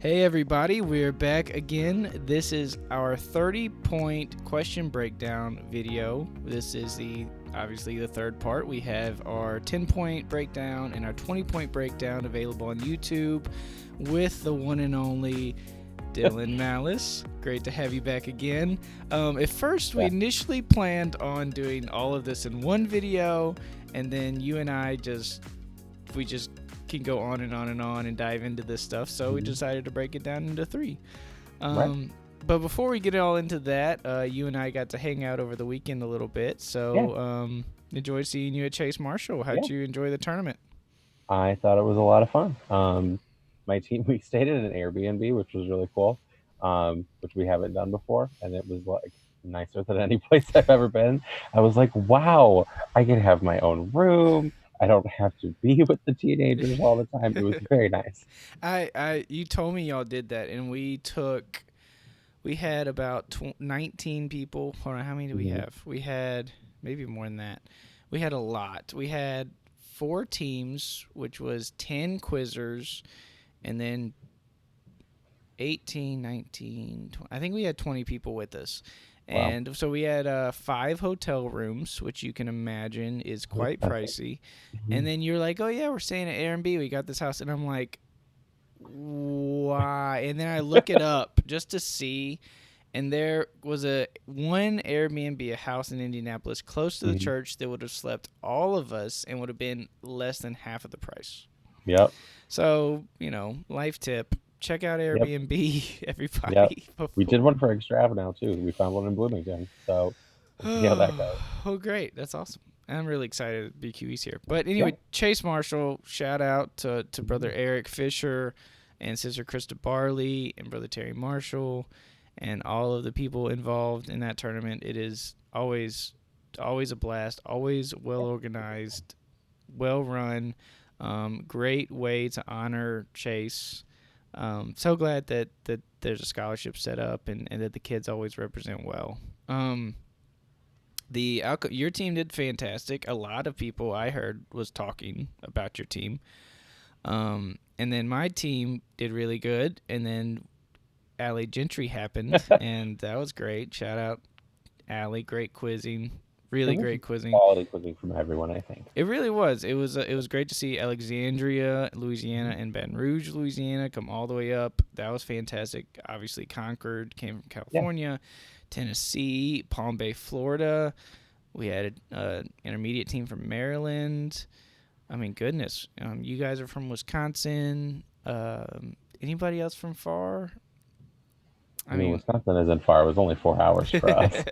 Hey everybody, we're back again. This is our 30-point question breakdown video. This is obviously the third part. We have our 10-point breakdown and our 20-point breakdown available on YouTube with the one and only Dylan Mallas. Great to have you back again. At first, we initially planned on doing all of this in one video, and then you and I just can go on and on and on and dive into this stuff, so we decided to break it down into three. But before we get all into that, you and I got to hang out over the weekend a little bit, so enjoyed seeing you at Chase Marshall. How'd you enjoy the tournament? I thought it was a lot of fun. My team, we stayed in an Airbnb, which was really cool, which we haven't done before, and it was like nicer than any place I've ever been. I was like, wow, I can have my own room. I don't have to be with the teenagers all the time. It was very nice. You told me y'all did that, and we had about 19 people. Hold on, how many do we have? We had maybe more than that. We had a lot. We had 4 teams, which was 10 quizzers, and then 18, 19, 20. I think we had 20 people with us. And so we had 5 hotel rooms, which you can imagine is quite pricey. And then you're like, oh, yeah, we're staying at Airbnb. We got this house. And I'm like, why? And then I look it up just to see. And there was one Airbnb, a house in Indianapolis, close to the church that would have slept all of us and would have been less than half of the price. Yep. So, life tip. Check out Airbnb, everybody. Yep. We did one for Extrava now, too. We found one in Bloomington. So we'll see how that goes. Oh, great. That's awesome. I'm really excited BQE's here. But anyway, Chase Marshall, shout out to brother Eric Fisher and sister Krista Barley and brother Terry Marshall and all of the people involved in that tournament. It is always a blast, always well organized, well run. Great way to honor Chase. So glad that there's a scholarship set up and that the kids always represent well. Your team did fantastic. A lot of people I heard was talking about your team. And then my team did really good. And then Allie Gentry happened, and that was great. Shout out Allie, great quizzing. Really great quizzing. Quality quizzing from everyone, I think. It really was. It was great to see Alexandria, Louisiana, and Baton Rouge, Louisiana, come all the way up. That was fantastic. Obviously, Concord came from California, Tennessee, Palm Bay, Florida. We had an intermediate team from Maryland. I mean, goodness, you guys are from Wisconsin. Anybody else from far? I mean, Wisconsin isn't far. It was only 4 hours for us.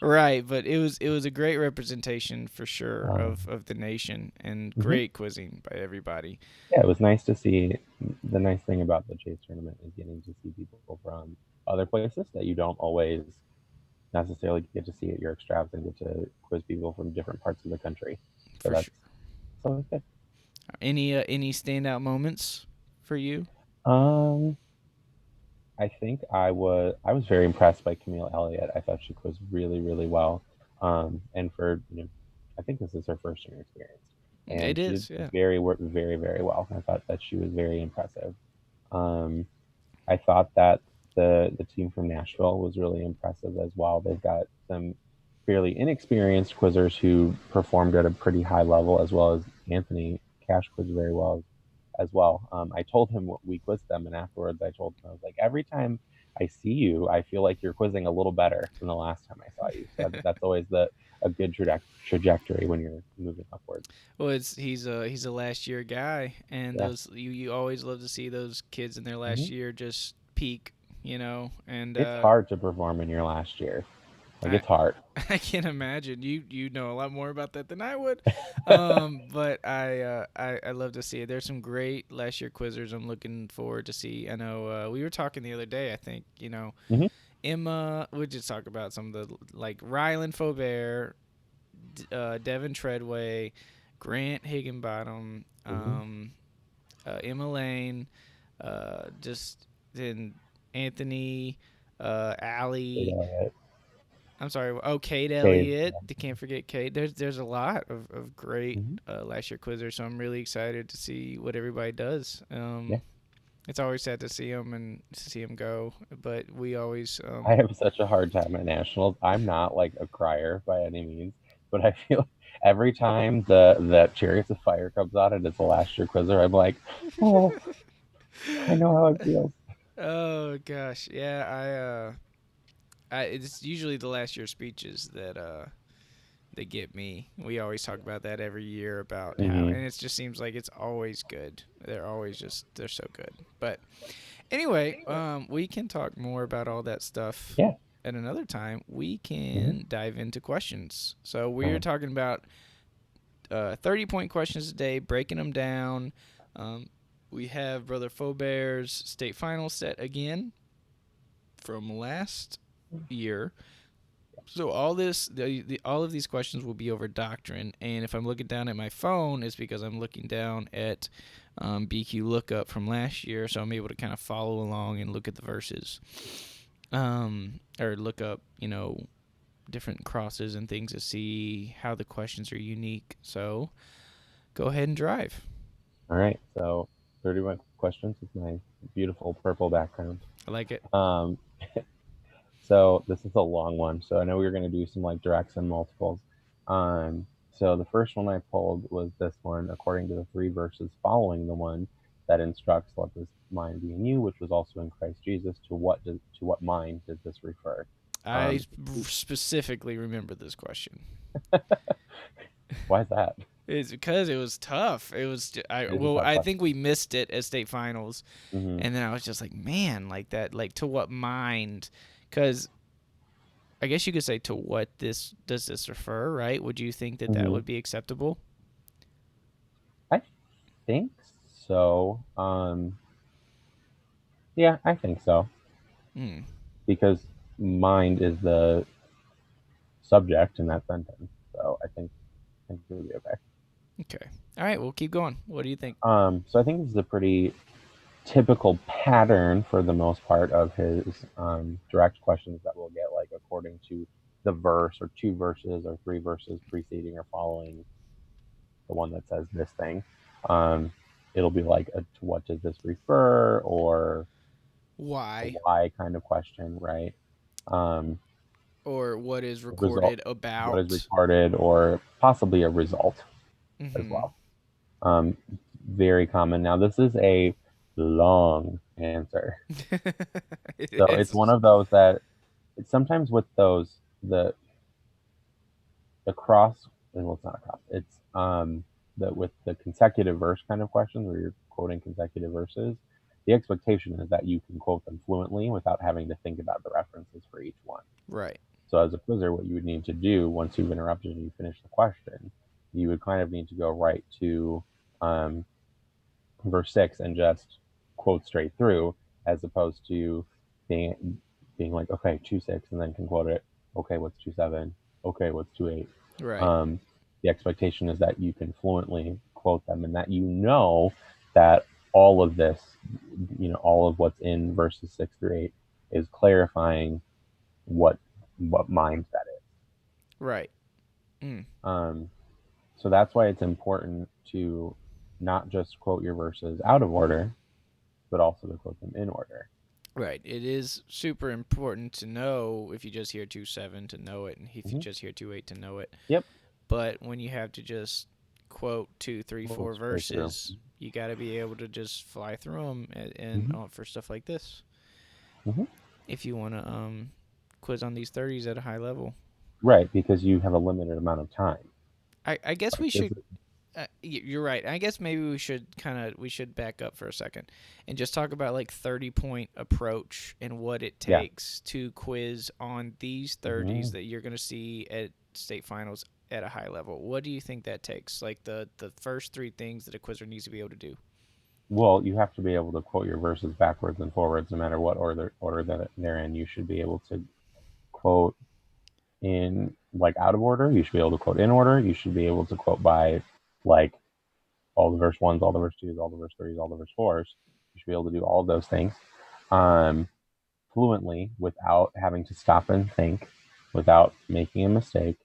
Right, but it was a great representation for sure of the nation and great quizzing by everybody. Yeah, it was nice to see. The nice thing about the Chase tournament is getting to see people from other places that you don't always necessarily get to see at your extravs and get to quiz people from different parts of the country. So that's always good. Any standout moments for you? I think I was very impressed by Camille Elliott. I thought she quizzed really, really well. And for I think this is her first year experience. And it is, she did very, very, very well. I thought that she was very impressive. I thought that the team from Nashville was really impressive as well. They've got some fairly inexperienced quizzers who performed at a pretty high level, as well as Anthony Cash quizzed very well as well. I told him what we quizzed them, and afterwards I told him, I was like, every time I see you, I feel like you're quizzing a little better than the last time I saw you. So that's always a good trajectory when you're moving upwards. Well, he's a last year guy, and those you always love to see those kids in their last year just peak, and it's hard to perform in your last year. It's hard. I can imagine. You know a lot more about that than I would. But I love to see it. There's some great last year quizzers I'm looking forward to see. I know we were talking the other day, I think, Emma, we just talk about some of the, like Rylan Faubert, Devin Treadway, Grant Higginbottom, Emma Lane, just then Anthony, Allie. I'm sorry. Oh, Kate Elliott. You can't forget Kate. There's a lot of great last year quizzers, so I'm really excited to see what everybody does. It's always sad to see him and to see him go, but we always I have such a hard time at nationals. I'm not like a crier by any means, but I feel every time the Chariots of Fire comes on and it's a last year quizzer, I'm like, oh, I know how it feels. Oh gosh, yeah. It's usually the last year speeches that get me. We always talk about that every year about how, Hmm. and it just seems like it's always good. They're so good. But anyway, we can talk more about all that stuff Yeah. at another time. We Hmm. can dive into questions. So All we're right. talking about 30-point questions a day, breaking them down. Um, we have Brother Faubert's state final set again from last year. So all of these questions will be over doctrine, and if I'm looking down at my phone, it's because I'm looking down at BQ lookup from last year, so I'm able to kind of follow along and look at the verses, or look up, different crosses and things to see how the questions are unique. So go ahead and drive. All right. So 31 questions with my beautiful purple background. I like it. Um, so this is a long one. So I know we were going to do some like directs and multiples. So the first one I pulled was this one, according to the three verses following the one that instructs, "Let this mind be in you, which was also in Christ Jesus." To what mind does this refer? I Um, specifically remember this question. why is that? It's because it was tough. It was It is a tough I think question. we missed it at state finals, Hmm. and then I was just like, man, like that, like to what mind? Because I guess you could say to what this does this refer, right? Would you think that that Hmm. would be acceptable? I think so. Yeah, I think so Hmm. because mind is the subject in that sentence. So I think it'll be okay. Okay. All right. We'll keep going. What do you think? So I think this is a pretty typical pattern for the most part of his direct questions that we'll get, like according to the verse or two verses or three verses preceding or following the one that says this thing. Um, it'll be like to what does this refer or a Why why kind of question, right? Um, or what is result, recorded what is about? retarded, or possibly a result as Mm-hmm. well. Um, Very common. Now, this is a long answer. It So it's one is. of those that it's sometimes with those, the cross, well, it's not a cross, it's with the consecutive verse kind of questions where you're quoting consecutive verses, the expectation is that you can quote them fluently without having to think about the references for each one. Right. So as a quizzer, what you would need to do once you've interrupted and you finish the question, you would kind of need to go right to um, verse 6 and just quote straight through, as opposed to being like, okay, 2:6, and then can quote it. Okay, what's 2:7? Okay, what's 2:8? Right. Um, the expectation is that you can fluently quote them, and that that all of this, all of what's in verses 6 through 8, is clarifying what mind that is. Right. Mm. Um, so that's why it's important to not just quote your verses out of order, but also to quote them in order. Right. It is super important to know if you just hear 2-7 to know it, and if you Hmm. just hear 2-8 to know it. Yep. But when you have to just quote two, three, We'll four straight through. verses, you got to be able to just fly through them and Hmm. for stuff like this. Hmm. If you want to quiz on these 30s at a high level, Right, because you have a limited amount of time. I guess Like we this. should. You're right. I guess maybe we should back up for a second and just talk about like 30-point approach and what it Yeah. takes to quiz on these 30s Hmm. that you're going to see at state finals at a high level. What do you think that takes? Like the first three things that a quizzer needs to be able to do. Well, you have to be able to quote your verses backwards and forwards, no matter what order that they're in. You should be able to quote in like out of order. You should be able to quote in order. You should be able to quote by like all the verse ones, all the verse twos, all the verse threes, all the verse fours. You should be able to do all of those things um, fluently without having to stop and think, without making a mistake.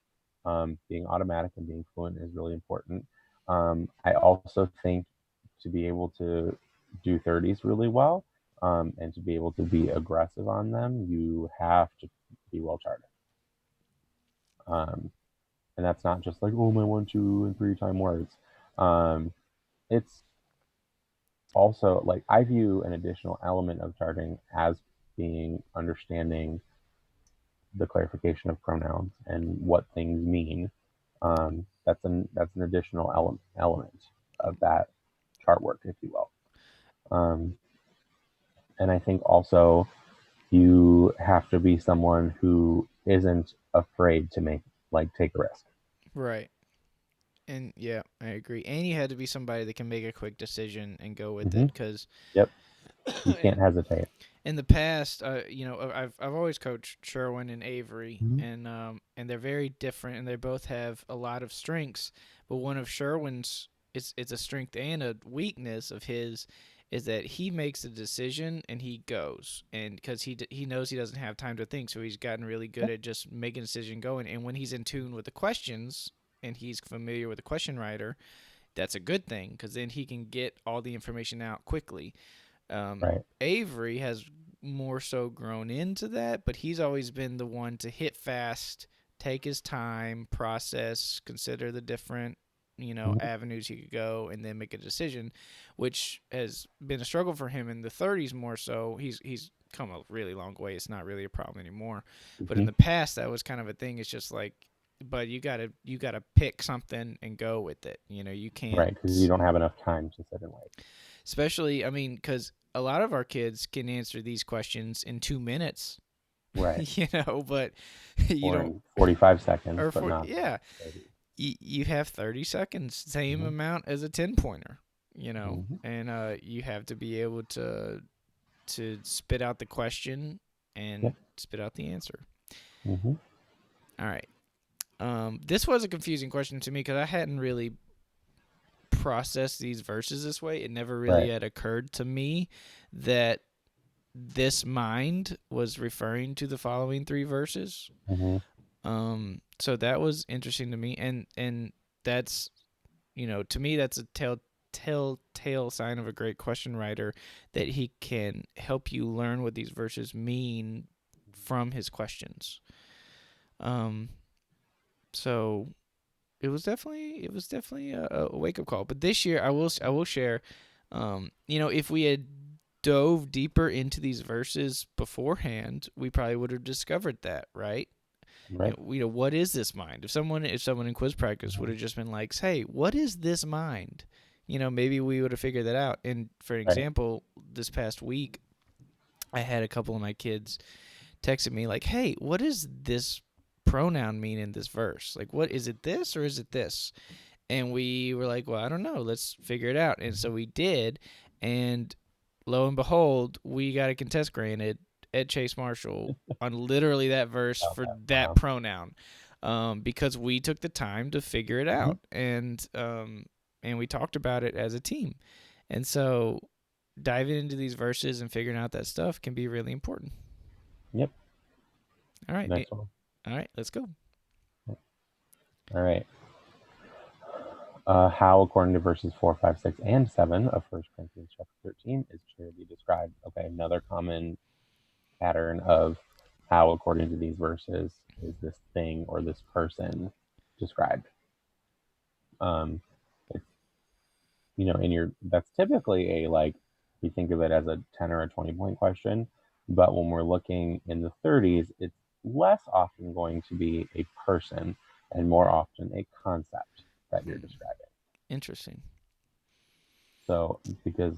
Being automatic and being fluent is really important. I also think to be able to do 30s really well, and to be able to be aggressive on them, you have to be well charted. Um, and that's not just like, oh, my 1, 2, and 3 time words. Um, it's also like I view an additional element of charting as being understanding the clarification of pronouns and what things mean. That's an additional element of that chart work, if you will. Um, and I think also you have to be someone who isn't afraid to take a risk. Right. And yeah, I agree. And you had to be somebody that can make a quick decision and go with Mm-hmm. it, because Yep, you can't hesitate. in the past, I've always coached Sherwin and Avery, Mm-hmm. and they're very different, and they both have a lot of strengths. But one of Sherwin's, it's a strength and a weakness of his, is that he makes a decision and he goes, and because he knows he doesn't have time to think, so he's gotten really good Yep. at just making a decision going. And when he's in tune with the questions and he's familiar with the question writer, that's a good thing, because then he can get all the information out quickly. Right. Avery has more so grown into that, but he's always been the one to hit fast, take his time, process, consider the different, Mm-hmm. avenues he could go, and then make a decision, which has been a struggle for him in the 30s more so. He's come a really long way. It's not really a problem anymore. But in Mm-hmm. the past, that was kind of a thing. It's just like, but you gotta pick something and go with it. You Right, can't, because you don't have enough time to sit and wait. especially, I mean, because a lot of our kids can answer these questions in 2 minutes, Right. but you Or don't, in 45 seconds, or but for, not yeah, 30. you have 30 seconds, same Mm-hmm. amount as a 10 pointer, Mm-hmm. and you have to be able to spit out the question Yep. and spit out the answer. Mm-hmm. All right. This was a confusing question to me because I hadn't really processed these verses this way. It never really Right. had occurred to me that this mind was referring to the following three verses. Mm-hmm. So that was interesting to me, and that's, to me, that's a telltale sign of a great question writer, that he can help you learn what these verses mean from his questions. Um, so it was definitely a wake up call. But this year, I will share, if we had dove deeper into these verses beforehand, we probably would have discovered that, right? Right. What is this mind? If someone in quiz practice would Mm-hmm. have just been like, "Hey, what is this mind?" Maybe we would have figured that out. And for an Right. example, this past week, I had a couple of my kids texted me like, "Hey, what does this pronoun mean in this verse? Like, what is it? This or is it this?" And we were like, "Well, I don't know. Let's figure it out." And so we did, and lo and behold, we got a contest granted at Chase Marshall on literally that verse About for that that pronoun. pronoun, because we took the time to figure it Mm-hmm. out, and we talked about it as a team. And so diving into these verses and figuring out that stuff can be really important. Yep. All right, Next one. all right, let's go. All right. How, according to verses 4, 5, 6, and 7 of First Corinthians chapter 13, is charity described? Okay, another common pattern of how, according to these verses, is this thing or this person described. Um, it's, in your, that's typically a, like, you think of it as a 10 or a 20-point question, but when we're looking in the 30s, it's less often going to be a person and more often a concept that you're Hmm. describing. Interesting. So, because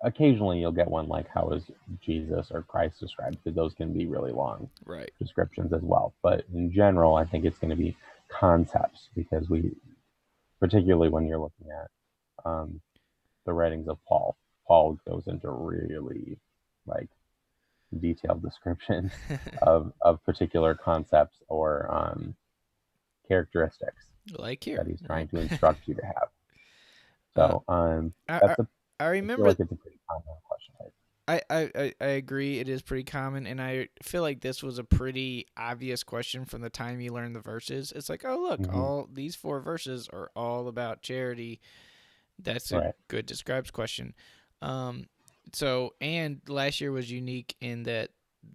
occasionally you'll get one like how is Jesus or Christ described, because those can be really long Right. descriptions as well. But in general, I think it's going to be concepts, because particularly when you're looking at the writings of Paul goes into really like detailed descriptions of particular concepts or characteristics Like here, that he's trying right? to instruct you to have. uh, So I, I that's a I I feel remember like it's a pretty common question type. I agree. It is pretty common, and I feel like this was a pretty obvious question from the time you learn the verses. It's like, oh look, Mm-hmm. all these four verses are all about charity. That's a Right. good describes question. Um, and last year was unique in that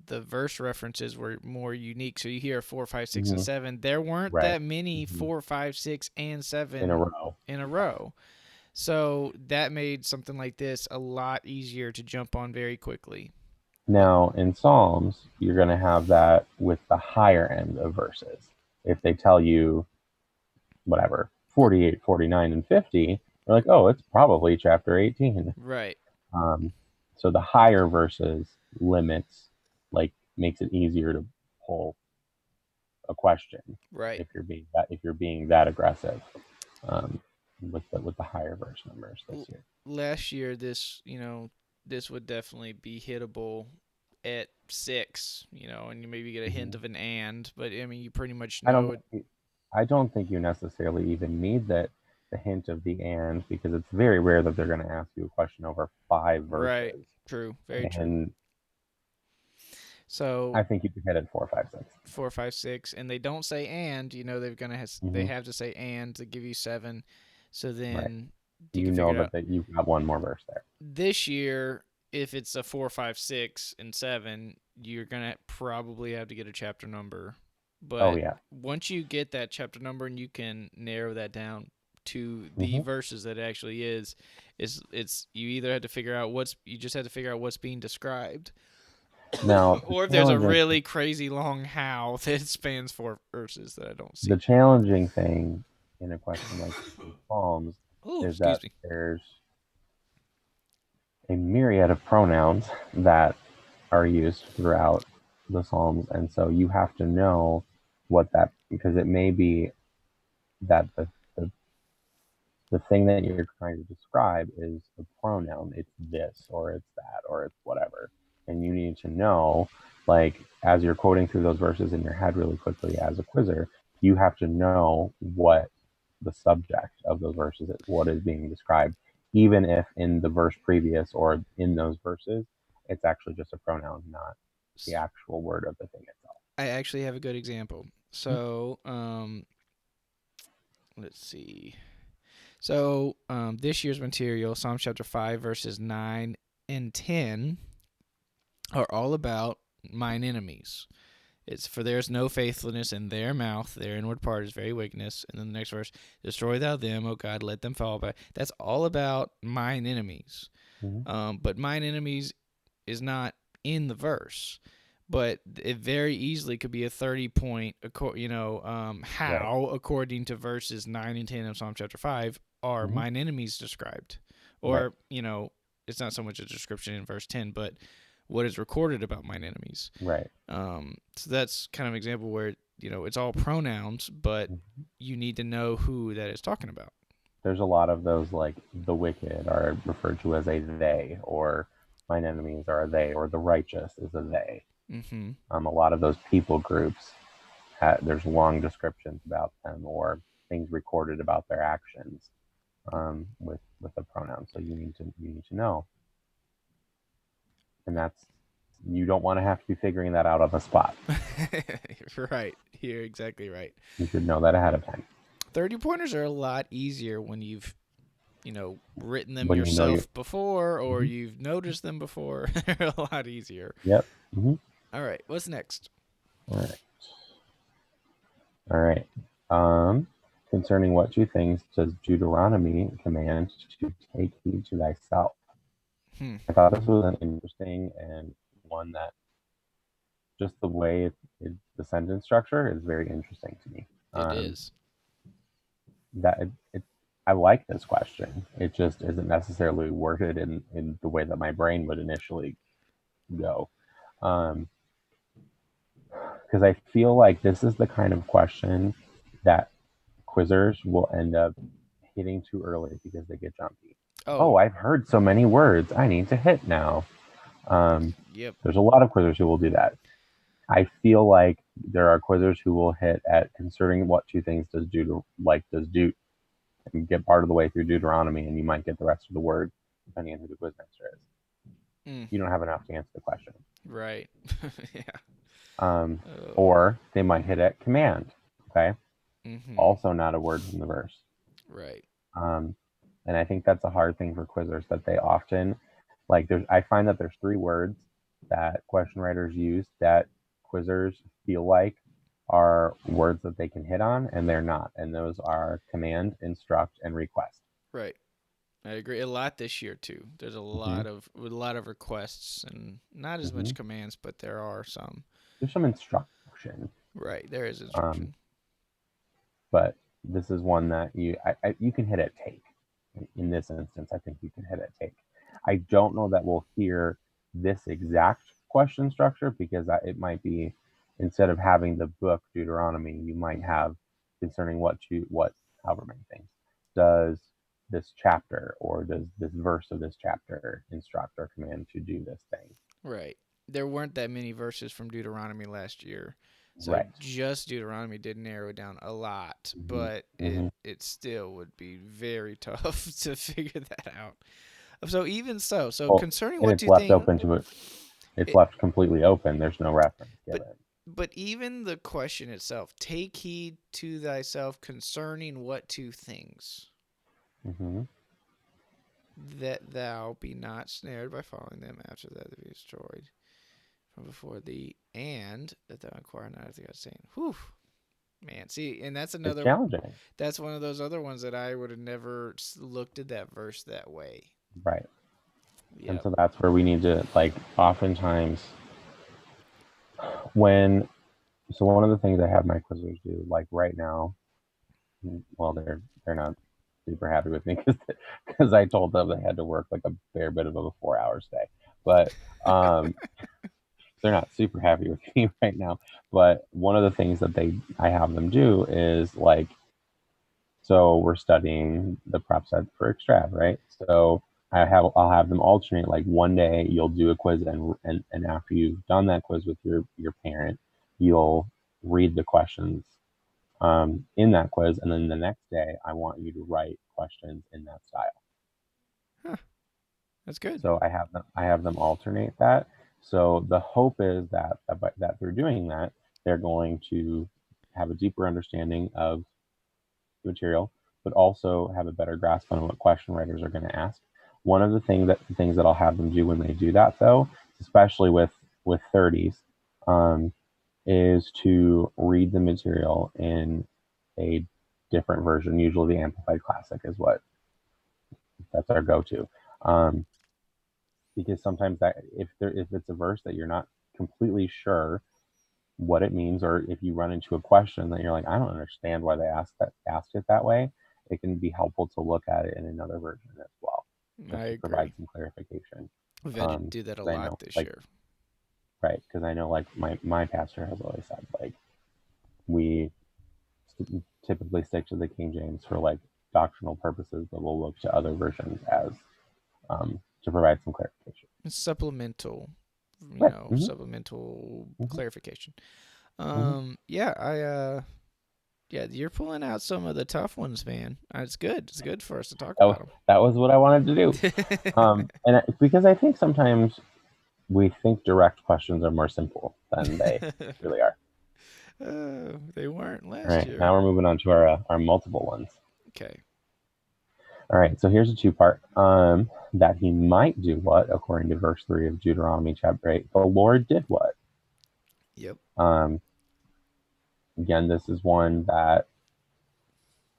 the verse references were more unique. So you hear 4, 5, 6, and Hmm. 7. There weren't Right. that many Hmm. 4, 5, 6, and In a 7 row. in a Yeah. row. So that made something like this a lot easier to jump on very quickly. But Now, in Psalms, you're going to have that with the higher end of verses. If they tell you, whatever, 48, 49, and 50, you're like, oh, it's probably chapter 18. right, Um, so the higher verses limits, like, makes it easier to pull a question right. if you're being that aggressive um, with the higher verse numbers this year. Last year, this would definitely be hittable at 6, and you maybe get a hint Hmm. of an and, but I mean, you pretty much I don't know it. I don't think you necessarily even need that the hint of the and because it's very rare that they're going to ask you a question over five Right. verses. True. Very true. And So I think you could hit it 4, 5, 6. 4, 5, 6, and they don't say and. They Mm-hmm. have to say and to give you 7. So Right. then you You can figure know it out. that you've got one more verse there. This year, if it's a 4, 5, 6, and 7, you're gonna probably have to get a chapter number. Oh But yeah. once you get that chapter number and you can narrow that down to the Hmm. verses that it actually is it's you either have to figure out what's being described, Now or if there's a really crazy long how that spans 4 verses that I don't the see. challenging thing in a question like this in Psalms Oh, is excuse that me. there's a myriad of pronouns that are used throughout the Psalms, and so you have to know what that because it may be that the the thing that you're trying to describe is a pronoun. It's this, or it's that, or it's whatever. And you need to know, like, as you're quoting through those verses in your head really quickly as a quizzer, you have to know what the subject of those verses is, what is being described, even if in the verse previous or in those verses, it's actually just a pronoun, not the actual word of the thing itself. I actually have a good example. So, let's see. So, this year's material, Psalm chapter 5, verses 9 and 10, are all about mine enemies. It's for there is no faithfulness in their mouth, their inward part is very wickedness. And then the next verse, destroy thou them, O God, let them fall by. That's all about mine enemies. Mm-hmm. But mine enemies is not in the verse. But it very easily could be a 30-point, Right, how, according to verses 9 and 10 of Psalm chapter 5, are mm-hmm. mine enemies described. Right, Or, it's not so much a description in verse 10, but what is recorded about mine enemies. right. So that's kind of an example where, it's all pronouns, but Mm-hmm. you need to know who that is talking about. There's a lot of those like the wicked are referred to as a they, or mine enemies are a they, or the righteous is a they. Mm-hmm. A lot of those people groups, there's long descriptions about them or things recorded about their actions with a pronoun. So you need to know, and that's you don't want to have to be figuring that out on the spot. Right. You're exactly right. You should know that ahead of time 30 pointers are a lot easier when you've, written them when you know you. yourself before or Mm-hmm. you've noticed them before. They're a lot easier. Yep. Mm-hmm. All right. What's next? All right. All right. Um, Concerning what two things does Deuteronomy command to take heed to thyself? Hmm. I thought this was an interesting and one that just the way the sentence structure is very interesting to me. It Um, is. that I like this question. It just isn't necessarily worded in the way that my brain would initially go. Because I feel like this is the kind of question that quizzers will end up hitting too early because they get jumpy. Oh, Oh, I've heard so many words. I need to hit now. Um, yep. there's a lot of quizzers who will do that. I feel like there are quizzers who will hit at concerning what two things does do and get part of the way through Deuteronomy, and you might get the rest of the word depending on who the quizmaster is. Mm, You don't have enough to answer the question. right. Yeah. Um, Oh. or they might hit at command. Okay, Mm-hmm. also not a word from the verse. Right. Um, And I think that's a hard thing for quizzers, that they often like I find that there's three words that question writers use that quizzers feel like are words that they can hit on, and they're not. And those are command, instruct, and request. Right. I agree. A lot this year too. There's Mm-hmm. a lot of requests and not as Mm-hmm. much commands, but there are some. There's some instruction, Right. There is um, instruction. but this is one that you can hit at take. In this instance, I think you can hit at take. I don't know that we'll hear this exact question structure, because it might be, instead of having the book Deuteronomy, you might have concerning what however many things does this chapter, or does this verse of this chapter instruct or command to do this thing. Right. There weren't that many verses from Deuteronomy last year. So Right. just Deuteronomy did narrow it down a lot, Mm-hmm. but Mm-hmm. it still would be very tough to figure that out. So even so Well, concerning and what it's you left think, open to it. It's it, left completely open. There's no reference but given. but even the question itself, take heed to thyself concerning what two things, Mm-hmm. that thou be not snared by following them after that they be destroyed from before thee, and that thou inquire not after God, saying, "Whew, man." See, and It's challenging. that's one of those other ones that I would have never looked at that verse that way. Right. And Yep. so that's where we need to, like, oftentimes when, so one of the things I have my quizzers do, like right now, well, they're not super happy with me because I told them they had to work like a fair bit of a 4 hours day, but um, they're not super happy with me right now. But one of the things that I have them do is like, so we're studying the prep set for extrav, right? So I'll have them alternate. Like one day you'll do a quiz, and after you've done that quiz with your parent, you'll read the questions in that quiz, and then the next day I want you to write questions in that style. Huh. That's good. So I have them alternate that. So the hope is that through doing that, they're going to have a deeper understanding of material, but also have a better grasp on what question writers are going to ask. One of the things that I'll have them do when they do that, though, especially with 30s, um, is to read the material in a different version. Usually, the Amplified Classic is that's our go-to, because sometimes that if it's a verse that you're not completely sure what it means, or if you run into a question that you're like, I don't understand why they asked it that way, it can be helpful to look at it in another version as well, I just to provide agree. some clarification. We've had to do that a 'Cause I lot know, this like, year. right, because I know, like, my pastor has always said, like, we typically stick to the King James for like doctrinal purposes, but we'll look to other versions as to provide some clarification. It's supplemental, Right. Mm-hmm. supplemental Mm-hmm. clarification. Mm-hmm. Yeah, yeah, you're pulling out some of the tough ones, man. It's good. It's good for us to talk about That was what I wanted to do. them. Because I think sometimes we think direct questions are more simple than they really are. They weren't All last right, year. now we're moving on to our multiple ones. Okay. All right, so here's a two-part. That he might do what, according to verse 3 of Deuteronomy chapter 8, the Lord did what? Yep. Um, Again, this is one that,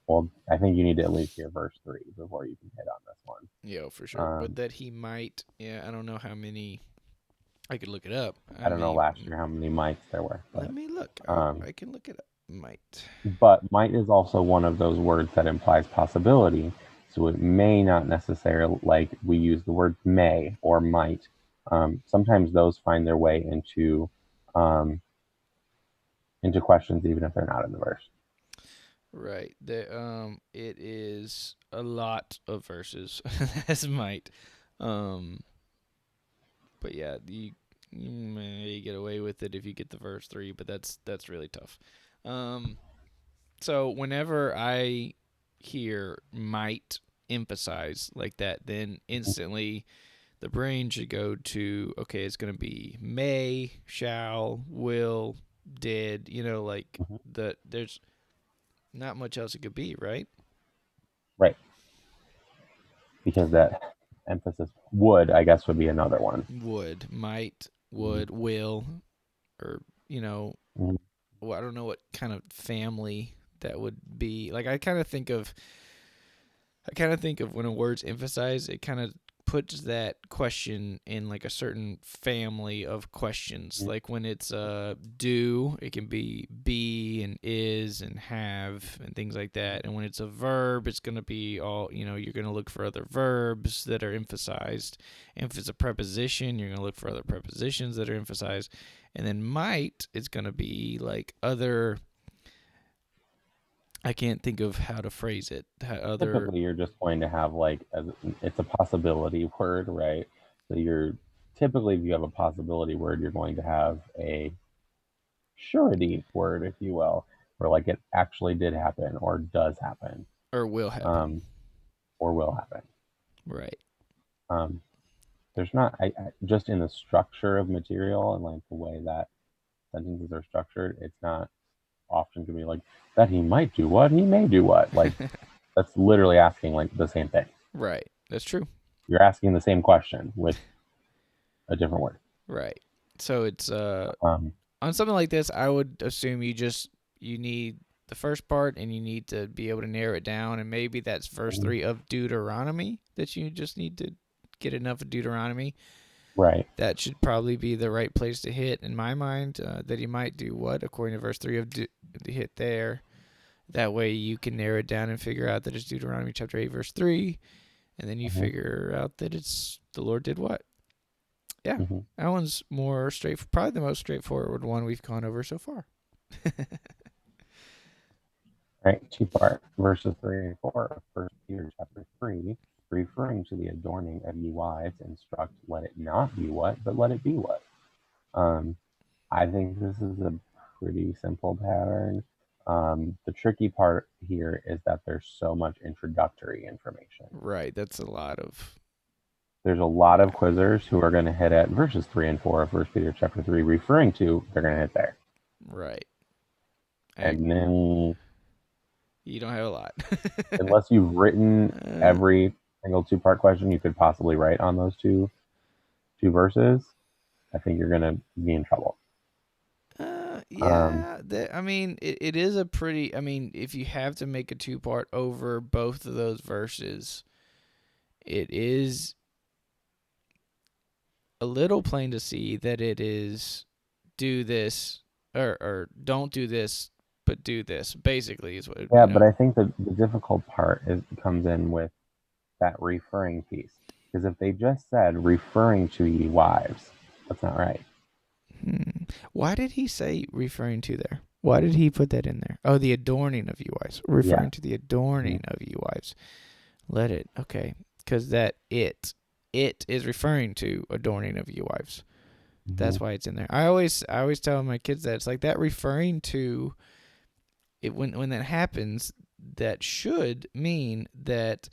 well, I think you need to at least hear verse 3 before you can hit on this one. Yeah, for sure. But Um, that he might. Yeah, I don't know how many. I could look it up. I How don't know many? last year how many mites there were, Let me look. um, I can look it up. Might. might is also one of those words that implies possibility. So it may not necessarily, like we use the word may or might. Sometimes those find their way um, into questions even if they're not in the verse. Right. It is a lot of verses as might. Um but yeah, you may get away with it if you get the verse 3, but that's really tough. Um so whenever I hear might emphasize like that, then instantly the brain should go to, okay, it's going to be may, shall, will, did, like Mm-hmm. there's not much else it could be, right? Right. because that emphasis would, I guess, would be another one. Would, might, Mhm. would, will, or, you know, Mhm. well, I don't know what kind of family that would be. Like, I kind of think of when a word's emphasized, it kind of puts that question in like a certain family of questions. Like when it's do, it can be and is and have and things like that. And when it's a verb, it's going to be all, you're going to look for other verbs that are emphasized. And if it's a preposition, you're going to look for other prepositions that are emphasized. And then might is going to be like other, I can't think of how to phrase it. Other Typically, you're just going to have like it's a possibility word, right? So you're typically, if you have a possibility word, you're going to have a surety word, if you will, where like it actually did happen or does happen, or will happen. um, or will happen. Right. Um, there's not just in the structure of material and like the way that sentences are structured, it's not often going to be like that he might do what, he may do what. Like that's literally asking like the same thing. Right. That's true. You're asking the same question with a different word. Right. So it's Um, on something like this, I would assume you need the first part and you need to be able to narrow it down, and maybe that's verse mhm, 3 of Deuteronomy that you just need to get enough of Deuteronomy. right. That should probably be the right place to hit in my mind. That he might do what according to verse 3 of the hit there. That way you can narrow it down and figure out that it's Deuteronomy chapter 8 verse 3, and then you Hmm. figure out that it's the Lord did what. Yeah, Hmm. that one's more probably the most straightforward one we've gone over so far. Right. Two part verses 3 and 4 of First Peter chapter 3, referring to the adorning of ye wives, instruct, let it not be what, but let it be what. Um, I think this is a pretty simple pattern. The tricky part here is that there's so much introductory information. Right, that's a lot of There's a lot of yeah. quizzers who are going to hit at verses 3 and 4 of First Peter chapter 3, referring to, they're going to hit there. Right. I And then, You don't have a lot. unless you've written uh, every single two-part question you could possibly write on those two verses, I think you're going to be in trouble. Um, yeah, I mean, it is a pretty. I mean, if you have to make a two-part over both of those verses, it is a little plain to see that it is do this or don't do this, but do this. Basically, is what yeah, but I think that the difficult part comes in with that referring piece. Because if they just said referring to ye wives, that's not right. Why did he say referring to there? Why did he put that in there? Oh, the adorning of you wives. Yeah. Referring to the Mm-hmm. adorning of you wives. Let it. Okay. Because that it is referring to adorning of you wives. Mm-hmm. That's why it's in there. I always tell my kids that it's like that referring to it when that happens. That should mean that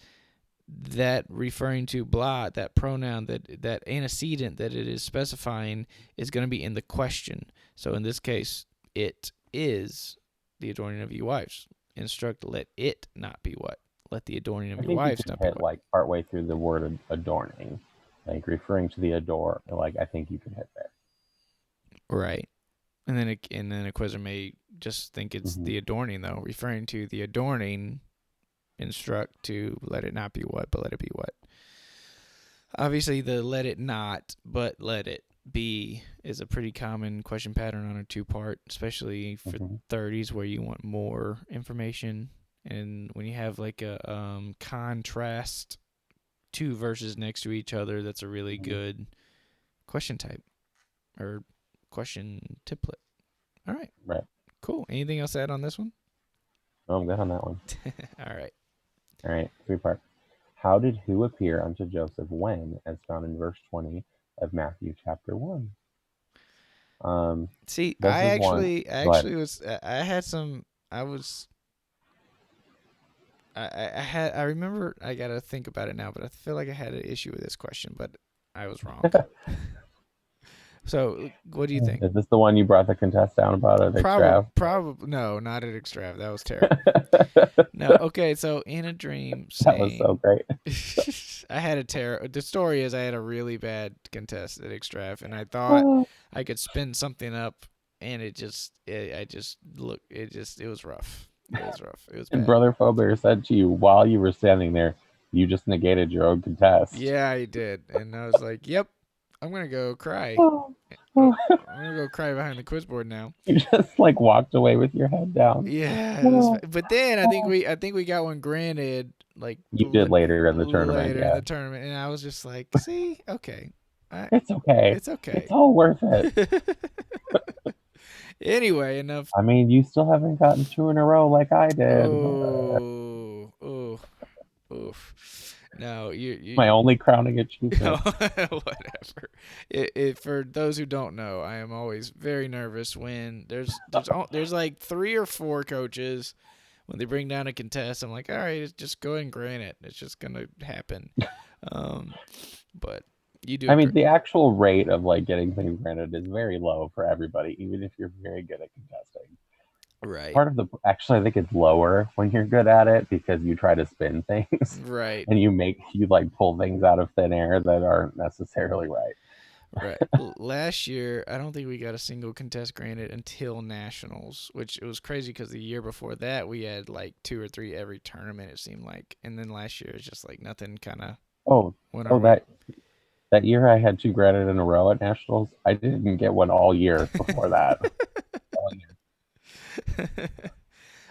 referring to blah, that pronoun, that antecedent that it is specifying is going to be in the question. So in this case, it is the adorning of your wives. Instruct, let it not be what? Let the adorning I of your think you wives could not be hit what? like partway through the word adorning, like referring to the adore. Like I think you could hit there. Right. And then a quizzer may just think it's Mm-hmm. the adorning though, referring to the adorning. Instruct to let it not be what, but let it be what. Obviously, the let it not, but let it be is a pretty common question pattern on a two-part, especially for Mm-hmm. 30s where you want more information. And when you have like a contrast two verses next to each other, that's a really Mm-hmm. good question type or question template. All right, Right. cool. Anything else to add on this one? No, I'm good on that one. All right. All right. Three-part. How did who appear unto Joseph when, as found in verse 20 of Matthew chapter 1? Um, See, this is one. I Go ahead. actually was, I had some, I was I remember I gotta think about it now, but I feel like I had an issue with this question, but I was wrong. So, what do you think? Is this the one you brought the contest down about at Extrav? Probably no, not at Extrav. That was terrible. That No, okay. So, in a dream, was so saying, great. I had a The story is I had a really bad contest at Extrav, and I thought Oh. I could spin something up, and I just look. It was rough. It was rough. It was And bad. Brother Faubert said to you while you were standing there, you just negated your own contest. Yeah, I did, and I was like, "Yep, I'm gonna go cry. Oh, Oh, oh. I'm gonna go cry behind the quiz board now." You just like walked away with your head down. Yeah, it was. Oh, But then oh. I think we got one granted like You did later in the tournament, later in yeah. the tournament, and I was just like, "See, okay, It's okay. it's It's okay." all worth it. Anyway, enough. I mean, you still haven't gotten two in a row like I did. Oh, oh, oof. No, My only crowning no, achievement. whatever. For those who don't know, I am always very nervous when there's like 3 or 4 coaches. When they bring down a contest, I'm like, all right, just go ahead and grant it. It's just gonna happen. Um, but you do I a mean, great. the actual rate of like getting things granted is very low for everybody, even if you're very good at contesting. Right, Part of the actually, I think it's lower when you're good at it because you try to spin things right, and you like pull things out of thin air that aren't necessarily right. right. Last year, I don't think we got a single contest granted until nationals, which it was crazy because the year before that we had like 2 or 3 every tournament. It seemed like, and then last year it's just like nothing kind of Oh, went our oh, way. that year I had two granted in a row at nationals. I didn't get one all year before that. All year, I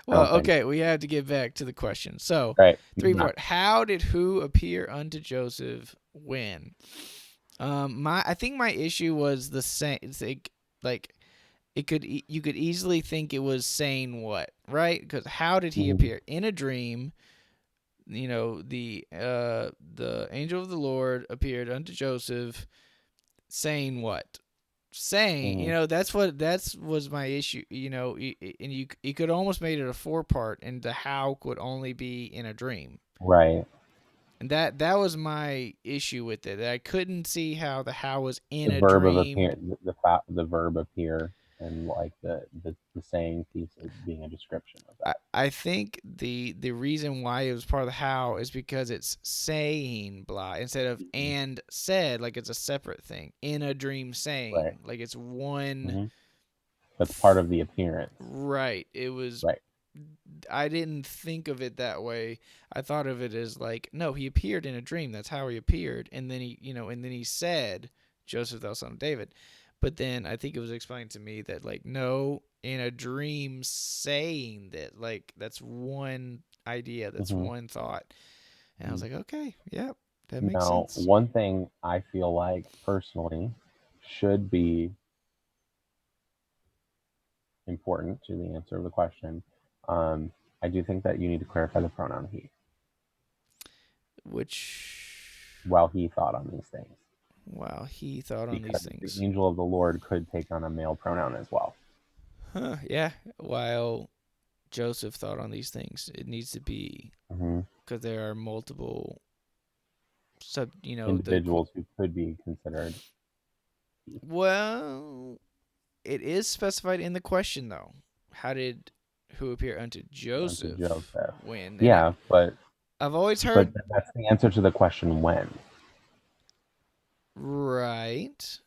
Well, don't think. okay, we have to get back to the question. So, Right, three moving on. part. How did who appear unto Joseph when? I think my issue was the same. It's like you could easily think it was saying what, right? Because how did he Mhm. appear in a dream? You know, the angel of the Lord appeared unto Joseph, saying what? Saying, Mhm. that's was my issue. And you could almost made it a 4 part, and the how could only be in a dream. Right. And that was my issue with it. That I couldn't see how the how was in The a verb of dream. appear, the verb appear, and like the saying piece is being a description of that. I think the reason why it was part of the how is because it's saying blah instead of Mhm. and said, like it's a separate thing in a dream, Right. saying like it's one. Hmm. That's part of the appearance. Right. It was. Right. I didn't think of it that way. I thought of it as like, no, he appeared in a dream. That's how he appeared, and then he said, "Joseph, thou son of David." But then I think it was explained to me that like, no, in a dream, saying that, like that's one idea, that's Hmm. one thought, and I was like, okay, yeah, that makes Now, sense. one thing I feel like personally should be important to the answer of the question. Um, I do think that you need to clarify the pronoun he Which, while he thought on these things, wow, he thought on these because the things. angel of the Lord could take on a male pronoun as well. Huh? Yeah. While Joseph thought on these things, it needs to be Hmm. because there are multiple sub. The Individuals who could be considered he. well, it is specified in the question though. How did who appear unto Unto Joseph Joseph. when? And Yeah, I've always but heard that's the answer to the question when. right.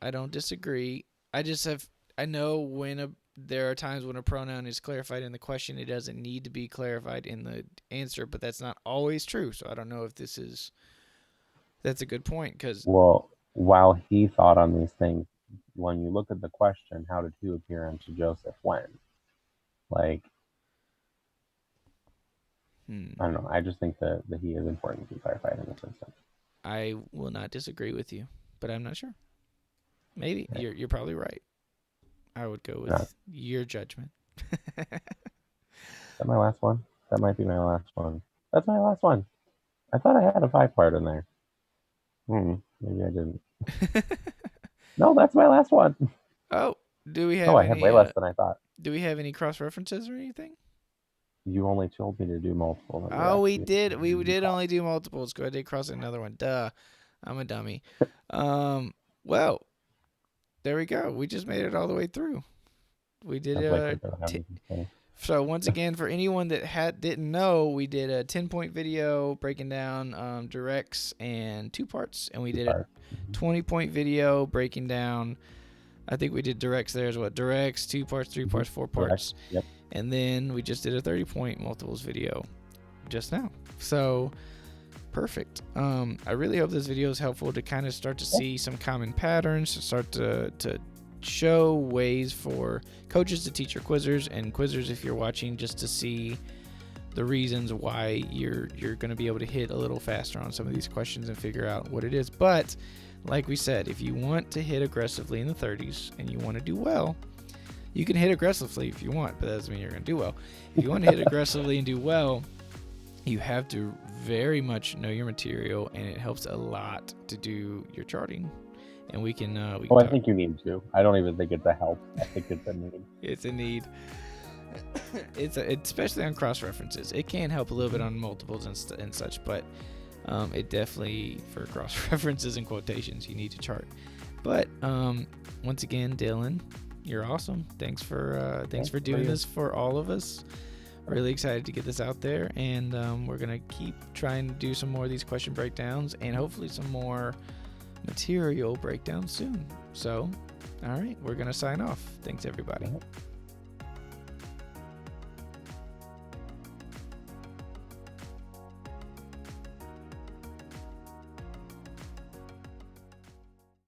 I don't disagree. I just have I know there are times when a pronoun is clarified in the question, it doesn't need to be clarified in the answer, but that's not always true. So I don't know if that's a good point because Well, while he thought on these things, when you look at the question, how did he appear unto Joseph when? Like, hmm, I don't know. I just think that the he is important to be clarified in this instance. I will not disagree with you, but I'm not sure. Maybe Right. you're probably right. I would go Is with your judgment. that my last one? That might be my last one. That's my last one. I thought I had a five part in there. Maybe I didn't. No, that's my last one. Oh, do we Oh, have I had way any less than I thought. cross references or anything? You only told me to do multiple. You Oh, asked we me did. to We do did only cross. do multiples. Go ahead and cross another one. Duh. I'm a dummy. Um. Well, there we go. We just made it all the way through. We did Sounds like they don't have anything to say. So once again, for anyone that didn't know, we did a 10-point video breaking down directs and 2 parts, and we did a 20-point video breaking down. I think we did directs there as well. Directs, 2 parts, 3 parts, 4 parts. Yep. And then we just did a 30-point multiples video just now. So perfect. I really hope this video is helpful to kind of start to see some common patterns, to start to show ways for coaches to teach your quizzers, and quizzers, if you're watching, just to see the reasons why you're going to be able to hit a little faster on some of these questions and figure out what it is. But like we said, if you want to hit aggressively in the 30s and you want to do well, you can hit aggressively if you want, but that doesn't mean you're going to do well. If you want to hit aggressively and do well, you have to very much know your material, and it helps a lot to do your charting. And we can I think you need to. I don't even think it's a help. I think it's a need. It's a need. Especially on cross references. It can help a little bit on multiples and such, but it definitely, for cross references and quotations, you need to chart. But once again, Dylan, you're awesome. Thanks for doing this for all of us. Really excited to get this out there, and we're gonna keep trying to do some more of these question breakdowns, and hopefully some more material breakdown soon. So, all right, we're going to sign off. Thanks, everybody.